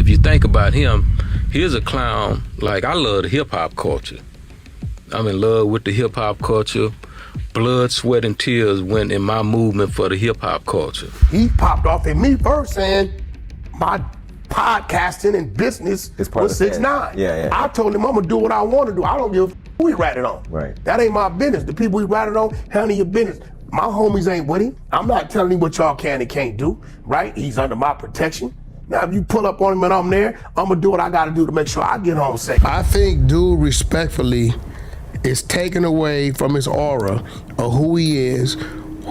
if you think about him, he's a clown. Like, I love the hip-hop culture. I'm in love with the hip-hop culture. Blood, sweat, and tears went in my movement for the hip-hop culture. He popped off at me first saying my podcasting and business was 6ix9ine. Yeah. I told him I'm gonna do what I want to do. I don't give a who he ratted on. Right. That ain't my business. The people he ratted on, handle your business. My homies ain't with him. I'm not telling him what y'all can and can't do, right? He's under my protection. Now, if you pull up on him and I'm there, I'm gonna do what I gotta do to make sure I get home safe. I think dude respectfully is taken away from his aura of who he is,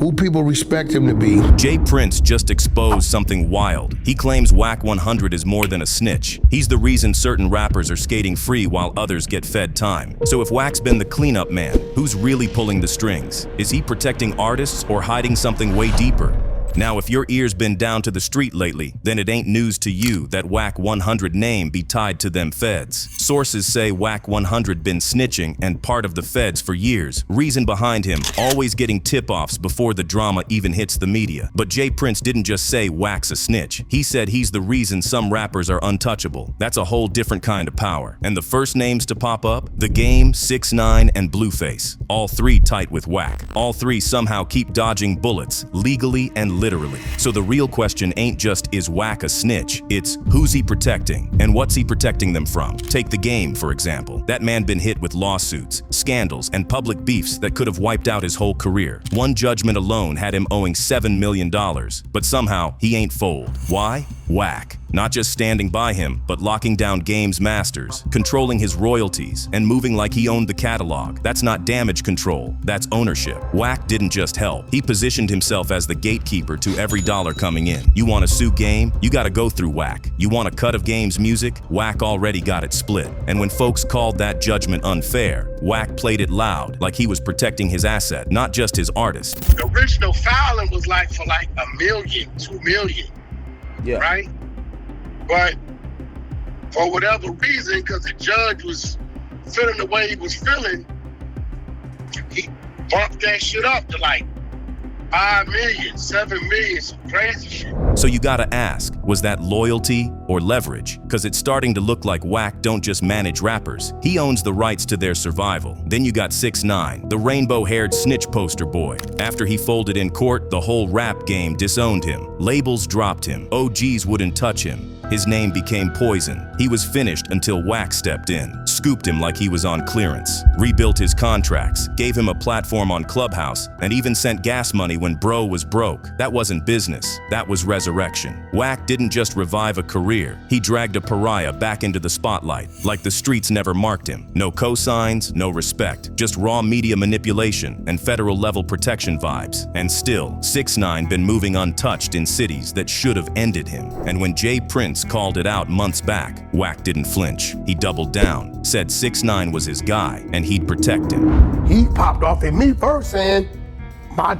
who people respect him to be. Jay Prince just exposed something wild. He claims Wack 100 is more than a snitch. He's the reason certain rappers are skating free while others get fed time. So if Wack's been the cleanup man, who's really pulling the strings? Is he protecting artists or hiding something way deeper? Now, if your ear's been down to the street lately, then it ain't news to you that Wack 100 name be tied to them feds. Sources say Wack 100 been snitching and part of the feds for years. Reason behind him, always getting tip-offs before the drama even hits the media. But Jay Prince didn't just say Wack's a snitch. He said he's the reason some rappers are untouchable. That's a whole different kind of power. And the first names to pop up? The Game, 6ix9ine, and Blueface. All three tight with Wack. All three somehow keep dodging bullets, legally and literally. So the real question ain't just is Wack a snitch, it's who's he protecting and what's he protecting them from. Take The Game, for example. That man been hit with lawsuits, scandals, and public beefs that could have wiped out his whole career. One judgment alone had him owing $7 million, but somehow he ain't fold. Why? Wack. Not just standing by him, but locking down Game's masters, controlling his royalties, and moving like he owned the catalog. That's not damage control, that's ownership. Wack didn't just help. He positioned himself as the gatekeeper to every dollar coming in. You want to sue Game? You gotta go through Wack. You want a cut of Game's music? Wack already got it split. And when folks called that judgment unfair, Wack played it loud, like he was protecting his asset, not just his artist. The original filing was like for like $1 million, $2 million. Yeah. Right? But for whatever reason, because the judge was feeling the way he was feeling, he bumped that shit up to like 5 million, 7 million, some crazy shit. So you gotta ask, was that loyalty or leverage? Cause it's starting to look like Wack don't just manage rappers, he owns the rights to their survival. Then you got 6ix9ine, the rainbow-haired snitch poster boy. After he folded in court, the whole rap game disowned him. Labels dropped him, OGs wouldn't touch him. His name became poison. He was finished until Wack stepped in, scooped him like he was on clearance, rebuilt his contracts, gave him a platform on Clubhouse, and even sent gas money when bro was broke. That wasn't business, that was resurrection. Wack didn't just revive a career, he dragged a pariah back into the spotlight, like the streets never marked him. No cosigns, no respect, just raw media manipulation and federal level protection vibes. And still, 6ix9ine been moving untouched in cities that should have ended him. And when Jay Prince called it out months back, Wack didn't flinch. He doubled down, said 6ix9ine was his guy and he'd protect him. He popped off at me first saying my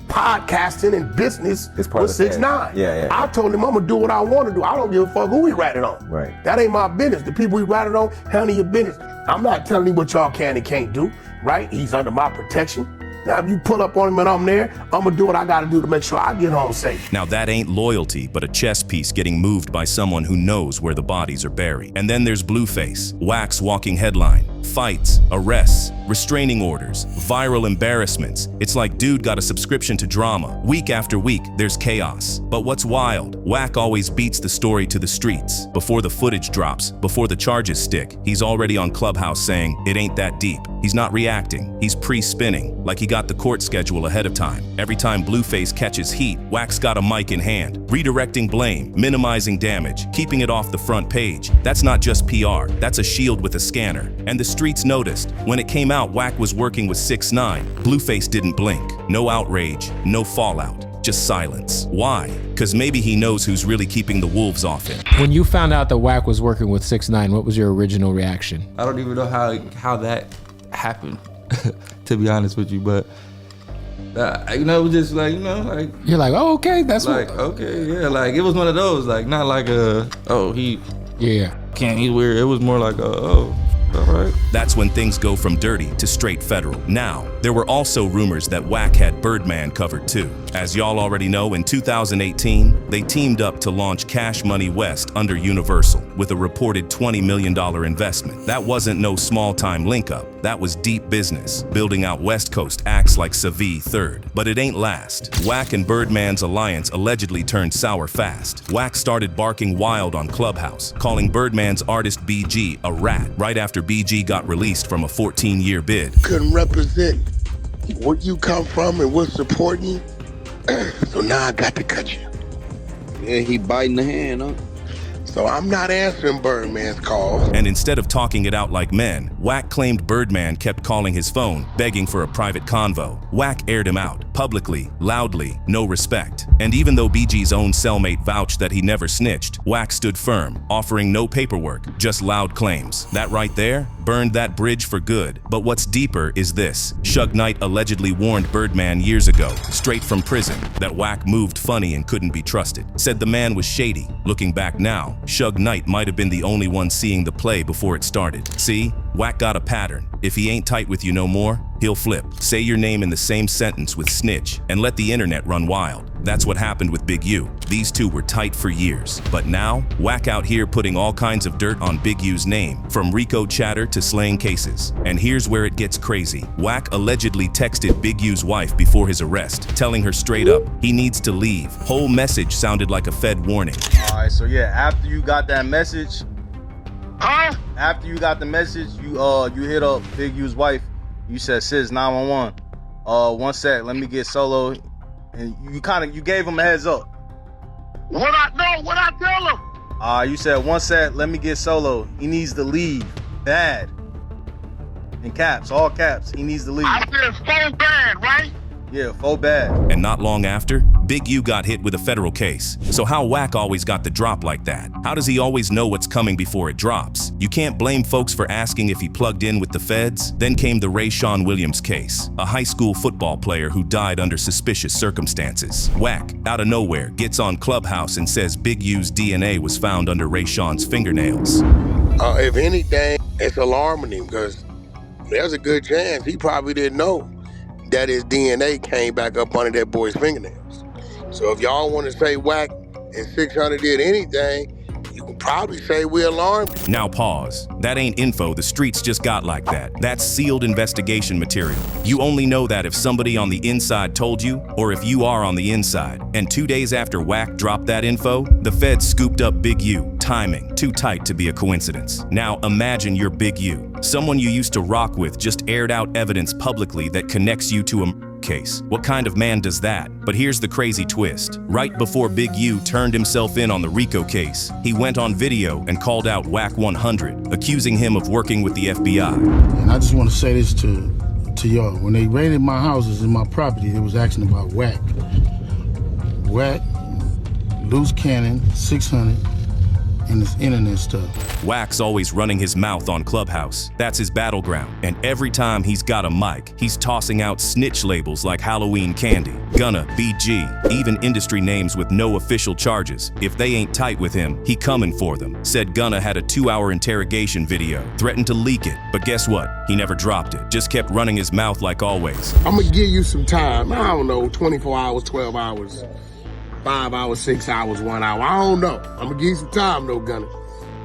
podcasting and business was 6ix9ine. Yeah. I told him I'm gonna do what I want to do. I don't give a fuck who he ratted on. Right. That ain't my business. The people he ratted on, handle your business. I'm not telling him what y'all can and can't do, right? He's under my protection. Now, if you pull up on him and I'm there, I'm gonna do what I gotta do to make sure I get home safe. Now that ain't loyalty, but a chess piece getting moved by someone who knows where the bodies are buried. And then there's Blueface, Wack's walking headline. Fights, arrests, restraining orders, viral embarrassments. It's like dude got a subscription to drama. Week after week, there's chaos. But what's wild? Wack always beats the story to the streets. Before the footage drops, before the charges stick, he's already on Clubhouse saying, it ain't that deep. He's not reacting. He's pre-spinning, like he got the court schedule ahead of time. Every time Blueface catches heat, Wack's got a mic in hand, redirecting blame, minimizing damage, keeping it off the front page. That's not just PR, that's a shield with a scanner. And the streets noticed. When it came out Wack was working with 6ix9ine, Blueface didn't blink. No outrage, no fallout, just silence. Why? Because maybe he knows who's really keeping the wolves off him. When you found out that Wack was working with 6ix9ine, what was your original reaction? I don't even know how that happened, to be honest with you, but you know, it was just like, you know, like you're like, oh, okay, that's like, what. okay, yeah, like it was one of those, like not like he's Yeah. he's weird. It was more like All right. That's when things go from dirty to straight federal. Now, there were also rumors that Wack had Birdman covered too. As y'all already know, in 2018, they teamed up to launch Cash Money West under Universal with a reported $20 million investment. That wasn't no small-time link-up. That was deep business, building out West Coast acts like Savi Third. But it ain't last. Wack and Birdman's alliance allegedly turned sour fast. Wack started barking wild on Clubhouse, calling Birdman's artist BG a rat right after BG got released from a 14-year bid. Couldn't represent where you come from and what's supporting you. So now I got to cut you. Yeah, he biting the hand, huh? So I'm not answering Birdman's calls. And instead of talking it out like men, Wack claimed Birdman kept calling his phone, begging for a private convo. Wack aired him out, publicly, loudly, no respect. And even though BG's own cellmate vouched that he never snitched, Wack stood firm, offering no paperwork, just loud claims. That right there burned that bridge for good. But what's deeper is this. Suge Knight allegedly warned Birdman years ago, straight from prison, that Wack moved funny and couldn't be trusted. Said the man was shady. Looking back now, Suge Knight might have been the only one seeing the play before it started. See? Wack got a pattern. If he ain't tight with you no more, he'll flip. Say your name in the same sentence with snitch and let the internet run wild. That's what happened with Big U. These two were tight for years. But now, Wack out here putting all kinds of dirt on Big U's name, from Rico chatter to slaying cases. And here's where it gets crazy. Wack allegedly texted Big U's wife before his arrest, telling her straight up, he needs to leave. Whole message sounded like a Fed warning. All right, so yeah, after you got that message, after you got the message, you hit up Big U's wife. You said, sis, 911. One sec, let me get Solo. And you gave him a heads up. What I tell him? You said, one sec, let me get Solo. He needs to leave. Bad. In caps, all caps. He needs to leave. I said so bad, right? Yeah, full bad. And not long after, Big U got hit with a federal case. So how Wack always got the drop like that? How does he always know what's coming before it drops? You can't blame folks for asking if he plugged in with the feds. Then came the Rayshawn Williams case, a high school football player who died under suspicious circumstances. Wack, out of nowhere, gets on Clubhouse and says Big U's DNA was found under Rayshawn's fingernails. If anything, it's alarming him because there's a good chance he probably didn't know that his DNA came back up under that boy's fingernails. So if y'all want to say Wack and 600 did anything, you can probably say we're alarmed. Now pause. That ain't info the streets just got like that. That's sealed investigation material. You only know that if somebody on the inside told you, or if you are on the inside. And 2 days after Wack dropped that info, the feds scooped up Big U. Timing, too tight to be a coincidence. Now imagine you're Big U. Someone you used to rock with just aired out evidence publicly that connects you to a case. What kind of man does that? But here's the crazy twist. Right before Big U turned himself in on the Rico case, he went on video and called out Wack 100, accusing him of working with the FBI. And I just want to say this to y'all. When they raided my houses and my property, they was asking about Wack. Wack, loose cannon, 600, and this internet stuff. Wack's always running his mouth on Clubhouse. That's his battleground. And every time he's got a mic, he's tossing out snitch labels like Halloween candy, Gunna, BG, even industry names with no official charges. If they ain't tight with him, he coming for them. Said Gunna had a 2-hour interrogation video, threatened to leak it. But guess what? He never dropped it. Just kept running his mouth like always. I'm gonna give you some time. I don't know, 24 hours, 12 hours. 5 hours, 6 hours, 1 hour. I don't know. I'm gonna give you some time though, Gunna,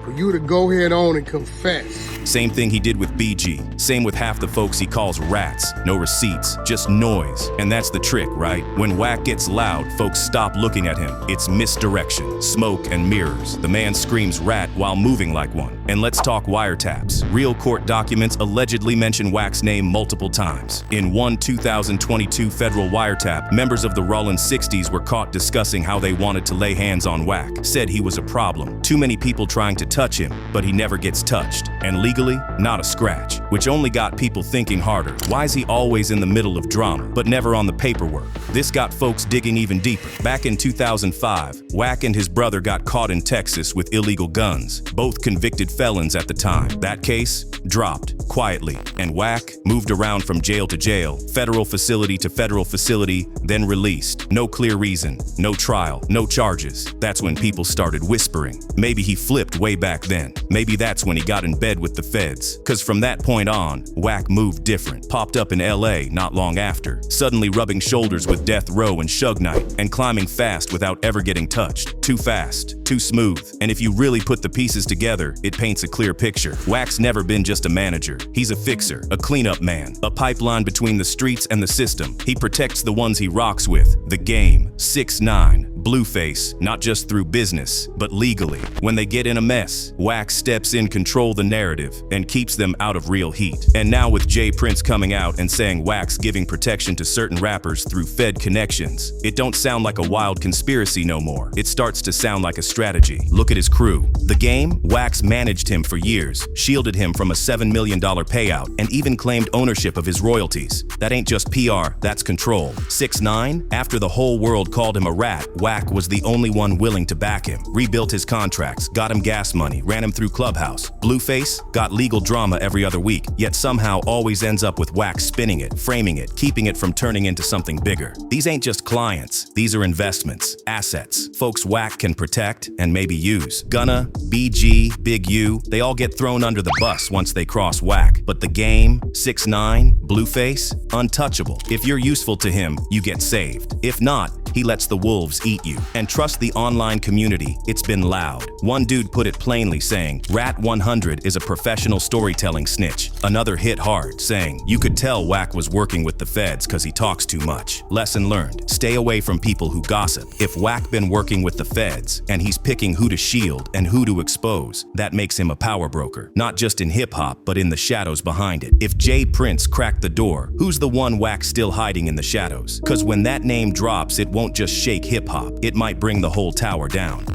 for you to go ahead on and confess. Same thing he did with BG. Same with half the folks he calls rats. No receipts, just noise. And that's the trick, right? When Wack gets loud, folks stop looking at him. It's misdirection, smoke, and mirrors. The man screams rat while moving like one. And let's talk wiretaps. Real court documents allegedly mention Wack's name multiple times. In one 2022 federal wiretap, members of the Rollin 60s were caught discussing how they wanted to lay hands on Wack. Said he was a problem. Too many people trying to touch him, but he never gets touched. And legally, not a scratch, which only got people thinking harder. Why is he always in the middle of drama, but never on the paperwork? This got folks digging even deeper. Back in 2005, Wack and his brother got caught in Texas with illegal guns, both convicted felons at the time. That case dropped quietly, and Wack moved around from jail to jail, federal facility to federal facility, then released. No clear reason, no trial, no charges. That's when people started whispering. Maybe he flipped way back then. Maybe that's when he got in bed with the feds. Cause from that point on, Wack moved different. Popped up in LA not long after, suddenly rubbing shoulders with Death Row and Suge Knight, and climbing fast without ever getting touched. Too fast, too smooth. And if you really put the pieces together, it paints a clear picture. Wack's never been just a manager. He's a fixer, a cleanup man, a pipeline between the streets and the system. He protects the ones he rocks with. The game, 6ix9ine, Blueface, not just through business, but legally. When they get in a mess, Wack steps in, control the narrative, and keeps them out of real heat. And now with J Prince coming out and saying Wack's giving protection to certain rappers through Fed connections, it don't sound like a wild conspiracy no more. It starts to sound like a strategy. Look at his crew. The game, Wack's managed him for years, shielded him from a $7 million payout, and even claimed ownership of his royalties. That ain't just PR, that's control. 6ix9ine, after the whole world called him a rat, Wack was the only one willing to back him. Rebuilt his contracts, got him gas money, ran him through Clubhouse. Blueface got legal drama every other week, yet somehow always ends up with Wack spinning it, framing it, keeping it from turning into something bigger. These ain't just clients, these are investments, assets, folks Wack can protect and maybe use. Gunna, BG, Big U, they all get thrown under the bus once they cross Wack. But the game, 6ix9ine, Blueface, untouchable. If you're useful to him, you get saved. If not, he lets the wolves eat you. And trust the online community, it's been loud. One dude put it plainly saying, Rat 100 is a professional storytelling snitch. Another hit hard, saying, you could tell Wack was working with the feds cause he talks too much. Lesson learned, stay away from people who gossip. If Wack been working with the feds, and he's picking who to shield and who to expose, that makes him a power broker. Not just in hip-hop, but in the shadows behind it. If J Prince cracked the door, who's the one Wack still hiding in the shadows? Cause when that name drops, it won't just shake hip-hop, it might bring the whole tower down.